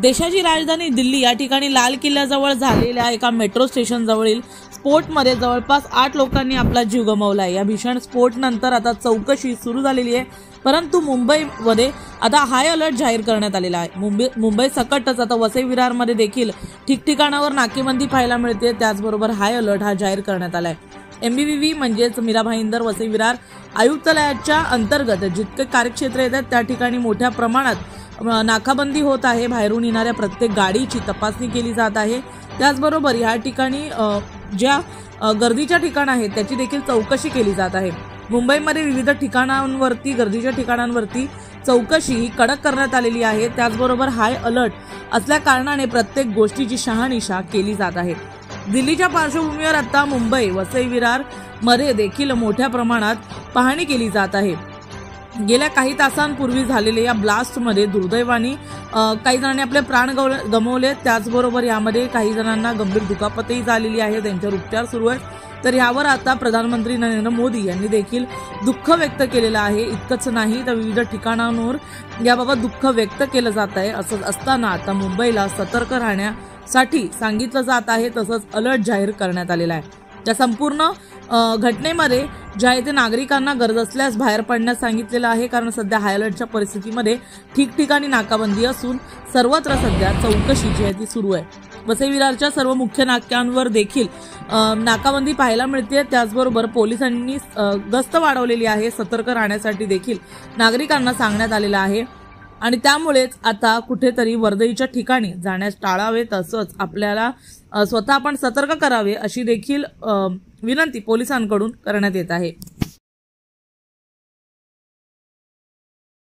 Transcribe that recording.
देशाची राजधानी दिल्ली या ठिकाणी लाल किल्ल्याजवळ झालेल्या एका मेट्रो स्टेशन जवळील स्फोटमध्ये जवळपास 8 लोकांनी आपला जीव गमावला आहे। या भीषण स्फोटनंतर आता चौकशी सुरू झालेली आहे, परंतु मुंबईमध्ये आता हाय अलर्ट जाहीर करण्यात आलेला आहे। मुंबई सकटच आता वसई विरारमध्ये देखील ठिकठिकाणावर नाकेबंदी पाहायला मिळते। त्याचबरोबर हाय अलर्ट हा जाहीर करण्यात आला आहे। MBVV म्हणजेच मीरा भाईंदर वसई विरार आयुक्तालयाच्या अंतर्गत जितके कार्यक्षेत्र येतात त्या ठिकाणी मोठ्या प्रमाणात नाकाबंदी होत आहे। बाहेरून येणाऱ्या प्रत्येक गाडीची तपासणी केली जात आहे। त्याचबरोबर या ठिकाणी ज्या गर्दीच्या ठिकाण आहेत त्याची देखील चौकशी केली जात आहे। मुंबईमध्ये विविध ठिकाणांवरती गर्दीच्या ठिकाणांवरती चौकशी ही कडक करण्यात आलेली आहे। त्याचबरोबर हाय अलर्ट असल्या कारणाने प्रत्येक गोष्टीची शहानिशा केली जात आहे। दिल्लीच्या पार्श्वभूमीवर आता मुंबई वसई विरार मध्ये देखील मोठ्या प्रमाणात पाहणी केली जात आहे। गेल्या काही तासांपूर्वी झालेल्या या ब्लास्टमध्ये दुर्दैवाने काही जणांनी आपले प्राण गमावले। त्याचबरोबर यामध्ये काही जणांना गंभीर दुखापतही झालेली आहे, त्यांच्यावर उपचार सुरू आहेत। तर यावर आता प्रधानमंत्री नरेंद्र मोदी यांनी देखील दुःख व्यक्त केलेलं आहे। इतकंच नाही तर विविध ठिकाणांवर याबाबत दुःख व्यक्त केलं जात आहे। असं असताना आता मुंबईला सतर्क राहण्यासाठी सांगितलं जात आहे, तसंच अलर्ट जाहीर करण्यात आलेला आहे। या संपूर्ण घटनेमध्ये ज्या येथे नागरिकांना गरज असल्यास बाहेर पडण्यास सांगितलेलं आहे, कारण सध्या हाय अलर्टच्या परिस्थितीमध्ये ठिकठिकाणी नाकाबंदी असून सर्वत्र सध्या चौकशी जी आहे ती सुरू आहे। वसई विरारच्या सर्व मुख्य नाक्यांवर देखील नाकाबंदी पाहायला मिळते। त्याचबरोबर पोलिसांनी गस्त वाढवलेली आहे। सतर्क राहण्यासाठी देखील नागरिकांना सांगण्यात आलेलं आहे आणि त्यामुळेच आता कुठेतरी वर्दळीच्या ठिकाणी जाण्यास टाळावे, तसंच आपल्याला स्वतः आपण सतर्क करावे अशी देखील विनंती पोलिसांकडून करण्यात येत आहे।